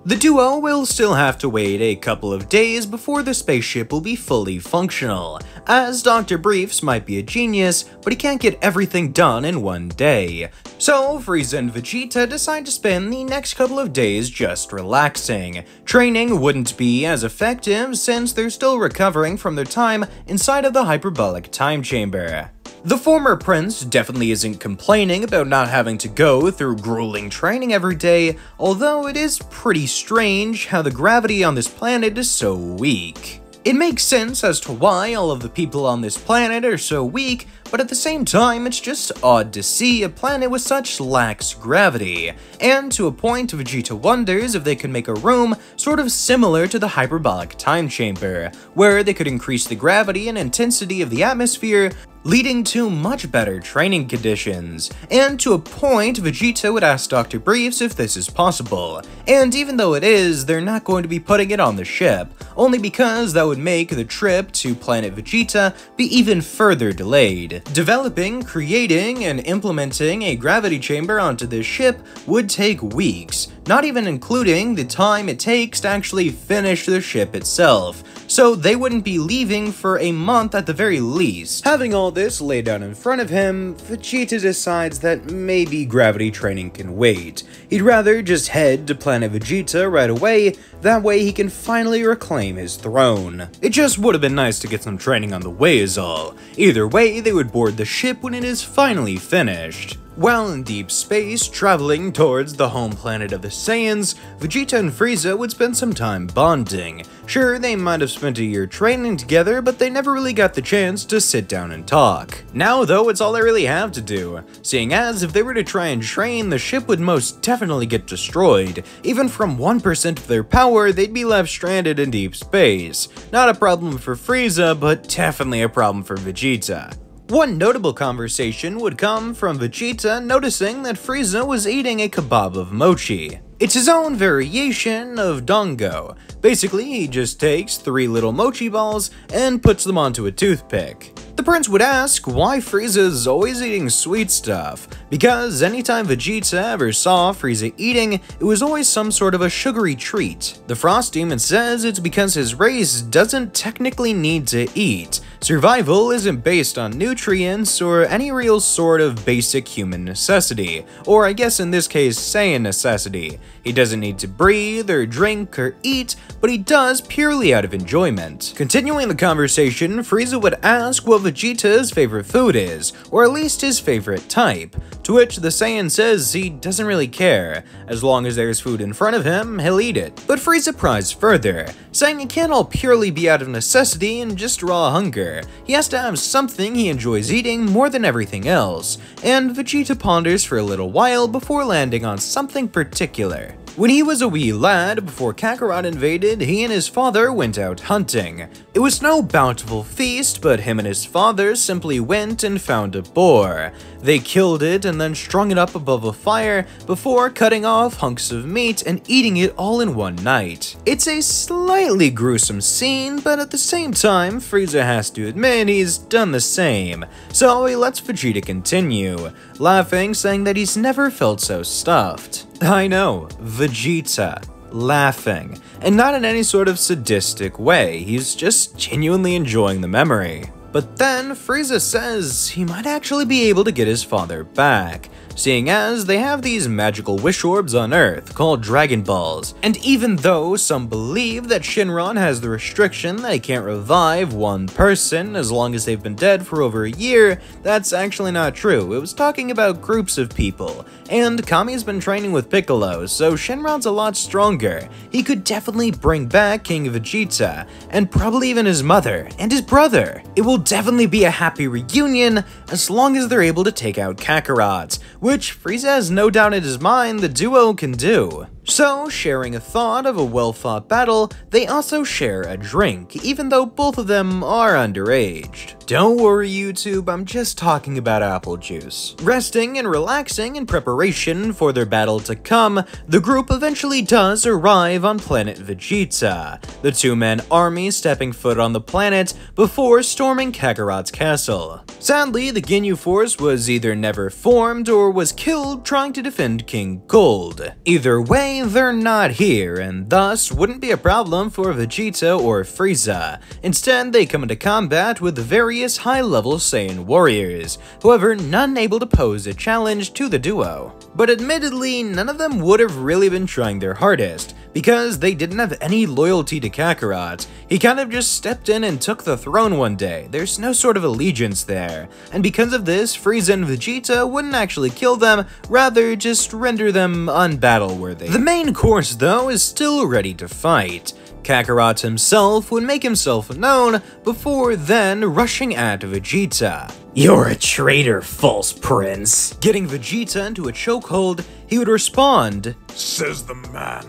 The duo will still have to wait a couple of days before the spaceship will be fully functional, as Dr. Briefs might be a genius, but he can't get everything done in one day. So Frieza and Vegeta decide to spend the next couple of days just relaxing. Training wouldn't be as effective since they're still recovering from their time inside of the hyperbolic time chamber. The former prince definitely isn't complaining about not having to go through grueling training every day, although it is pretty strange how the gravity on this planet is so weak. It makes sense as to why all of the people on this planet are so weak, but at the same time, it's just odd to see a planet with such lax gravity. And to a point, Vegeta wonders if they could make a room sort of similar to the hyperbolic time chamber, where they could increase the gravity and intensity of the atmosphere, leading to much better training conditions. And to a point, Vegeta would ask Dr. Briefs if this is possible. And even though it is, they're not going to be putting it on the ship, only because that would make the trip to Planet Vegeta be even further delayed. Developing, creating, and implementing a gravity chamber onto this ship would take weeks, not even including the time it takes to actually finish the ship itself, so they wouldn't be leaving for a month at the very least. Having all this laid out in front of him, Vegeta decides that maybe gravity training can wait. He'd rather just head to Planet Vegeta right away, that way he can finally reclaim his throne. It just would have been nice to get some training on the way is all. Either way, they would board the ship when it is finally finished. While in deep space, traveling towards the home planet of the Saiyans, Vegeta and Frieza would spend some time bonding. Sure, they might have spent a year training together, but they never really got the chance to sit down and talk. Now though, it's all they really have to do, seeing as if they were to try and train, the ship would most definitely get destroyed. Even from 1% of their power, they'd be left stranded in deep space. Not a problem for Frieza, but definitely a problem for Vegeta. One notable conversation would come from Vegeta noticing that Frieza was eating a kebab of mochi. It's his own variation of dango. Basically, he just takes 3 little mochi balls and puts them onto a toothpick. The prince would ask why Frieza is always eating sweet stuff, because anytime Vegeta ever saw Frieza eating, it was always some sort of a sugary treat. The Frost Demon says it's because his race doesn't technically need to eat. Survival isn't based on nutrients or any real sort of basic human necessity, or I guess in this case, Saiyan necessity. He doesn't need to breathe or drink or eat, but he does purely out of enjoyment. Continuing the conversation, Frieza would ask what Vegeta's favorite food is, or at least his favorite type, to which the Saiyan says he doesn't really care. As long as there's food in front of him, he'll eat it. But Frieza pries further, saying it can't all purely be out of necessity and just raw hunger. He has to have something he enjoys eating more than everything else, and Vegeta ponders for a little while before landing on something particular. When he was a wee lad, before Kakarot invaded, he and his father went out hunting. It was no bountiful feast, but him and his father simply went and found a boar. They killed it and then strung it up above a fire before cutting off hunks of meat and eating it all in one night. It's a slightly gruesome scene, but at the same time, Frieza has to admit he's done the same. So he lets Vegeta continue, laughing, saying that he's never felt so stuffed. I know, Vegeta, laughing, and not in any sort of sadistic way, he's just genuinely enjoying the memory. But then Frieza says he might actually be able to get his father back, seeing as they have these magical wish orbs on Earth called dragonballs, and even though some believe that Shinron has the restriction that he can't revive one person as long as they've been dead for over a year, that's actually not true. It was talking about groups of people, and Kami's been training with Piccolo, so Shinron's a lot stronger. He could definitely bring back King Vegeta, and probably even his mother and his brother. It will definitely be a happy reunion as long as they're able to take out Kakarot, which Frieza has no doubt in his mind the duo can do. So, sharing a thought of a well-fought battle, they also share a drink, even though both of them are underaged. Don't worry YouTube, I'm just talking about apple juice. Resting and relaxing in preparation for their battle to come, the group eventually does arrive on planet Vegeta, the two-man army stepping foot on the planet before storming Kakarot's castle. Sadly, the Ginyu Force was either never formed or was killed trying to defend King Gold. Either way, say they're not here, and thus wouldn't be a problem for Vegeta or Frieza. Instead, they come into combat with various high-level Saiyan warriors, however, none able to pose a challenge to the duo. But admittedly, none of them would have really been trying their hardest, because they didn't have any loyalty to Kakarot. He kind of just stepped in and took the throne one day. There's no sort of allegiance there. And because of this, Frieza and Vegeta wouldn't actually kill them, rather just render them unbattle-worthy. The main course, though, is still ready to fight. Kakarot himself would make himself known before then rushing at Vegeta. "You're a traitor, false prince." Getting Vegeta into a chokehold, he would respond, "Says the man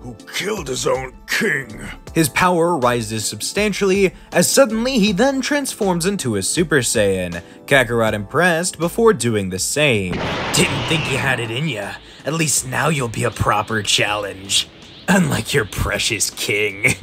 who killed his own king." His power rises substantially, as suddenly he then transforms into a Super Saiyan, Kakarot impressed before doing the same. "Didn't think you had it in ya. At least now you'll be a proper challenge. Unlike your precious king."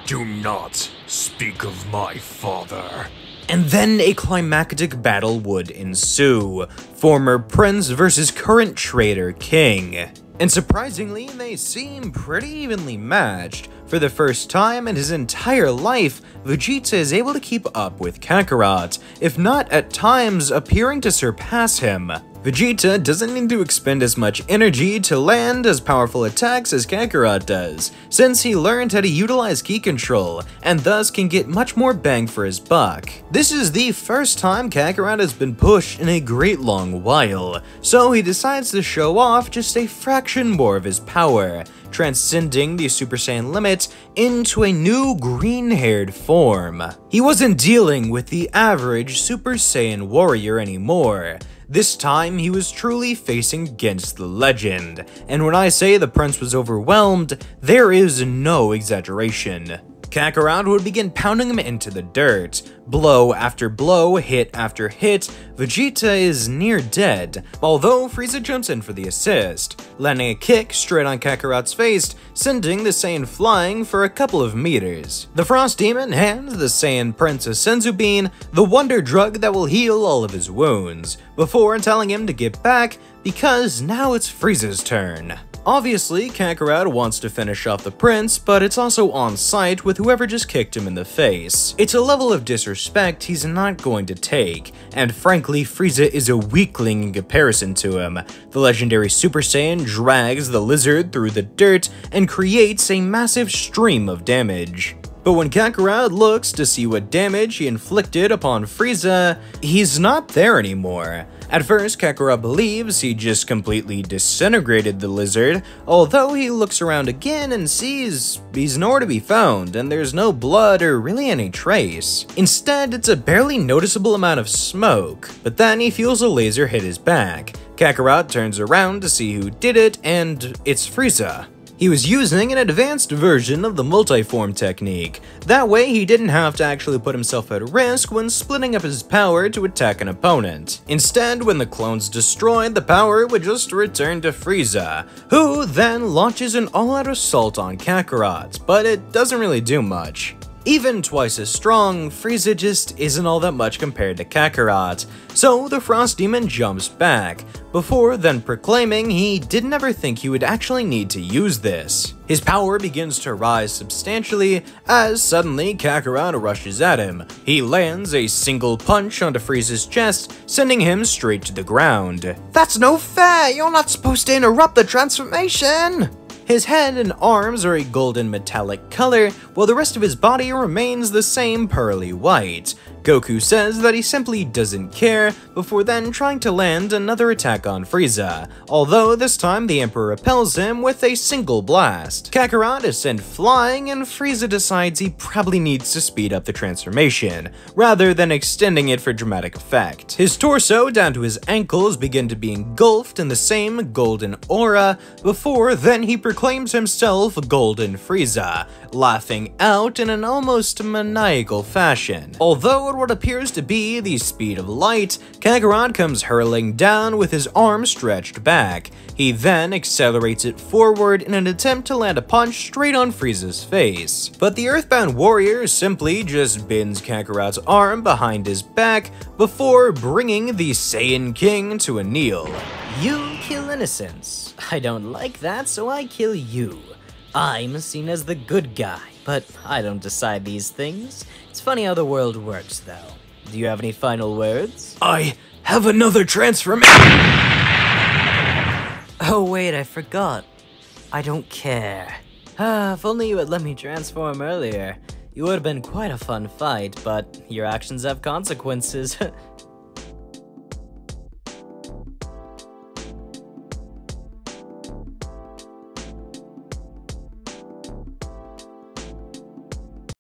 "Do not speak of my father." And then a climactic battle would ensue. Former prince versus current traitor king. And surprisingly, they seem pretty evenly matched. For the first time in his entire life, Vegeta is able to keep up with Kakarot, if not at times appearing to surpass him. Vegeta doesn't need to expend as much energy to land as powerful attacks as Kakarot does, since he learned how to utilize ki control, and thus can get much more bang for his buck. This is the first time Kakarot has been pushed in a great long while, so he decides to show off just a fraction more of his power, transcending the Super Saiyan limit into a new green-haired form. He wasn't dealing with the average Super Saiyan warrior anymore. This time, he was truly facing against the legend, and when I say the prince was overwhelmed, there is no exaggeration. Kakarot would begin pounding him into the dirt. Blow after blow, hit after hit, Vegeta is near dead, although Frieza jumps in for the assist, landing a kick straight on Kakarot's face, sending the Saiyan flying for a couple of meters. The Frost Demon hands the Saiyan Prince a Senzu Bean, the wonder drug that will heal all of his wounds, before telling him to get back because now it's Frieza's turn. Obviously, Kakarot wants to finish off the prince, but it's also on site with whoever just kicked him in the face. It's a level of disrespect he's not going to take, and frankly, Frieza is a weakling in comparison to him. The legendary Super Saiyan drags the lizard through the dirt and creates a massive stream of damage. But when Kakarot looks to see what damage he inflicted upon Frieza, he's not there anymore. At first, Kakarot believes he just completely disintegrated the lizard, although he looks around again and sees he's nowhere to be found, and there's no blood or really any trace. Instead, it's a barely noticeable amount of smoke, but then he feels a laser hit his back. Kakarot turns around to see who did it, and it's Frieza. He was using an advanced version of the multiform technique. That way, he didn't have to actually put himself at risk when splitting up his power to attack an opponent. Instead, when the clone's destroyed, the power would just return to Frieza, who then launches an all-out assault on Kakarot, but it doesn't really do much. Even twice as strong, Frieza just isn't all that much compared to Kakarot, so the Frost Demon jumps back, before then proclaiming he didn't ever think he would actually need to use this. His power begins to rise substantially as suddenly Kakarot rushes at him. He lands a single punch onto Frieza's chest, sending him straight to the ground. "That's no fair! You're not supposed to interrupt the transformation!" His head and arms are a golden metallic color, while the rest of his body remains the same pearly white. Goku says that he simply doesn't care, before then trying to land another attack on Frieza, although this time the Emperor repels him with a single blast. Kakarot is sent flying, and Frieza decides he probably needs to speed up the transformation, rather than extending it for dramatic effect. His torso down to his ankles begin to be engulfed in the same golden aura, before then he proclaims himself Golden Frieza, laughing out in an almost maniacal fashion. Although at what appears to be the speed of light, Kakarot comes hurling down with his arm stretched back. He then accelerates it forward in an attempt to land a punch straight on Frieza's face. But the Earthbound warrior simply just bends Kakarot's arm behind his back before bringing the Saiyan King to a kneel. You kill innocents. I don't like that, so I kill you. I'm seen as the good guy, but I don't decide these things. It's funny how the world works, though. Do you have any final words? I have another transformation! Oh wait, I forgot. I don't care. If only you had let me transform earlier. It would have been quite a fun fight, but your actions have consequences.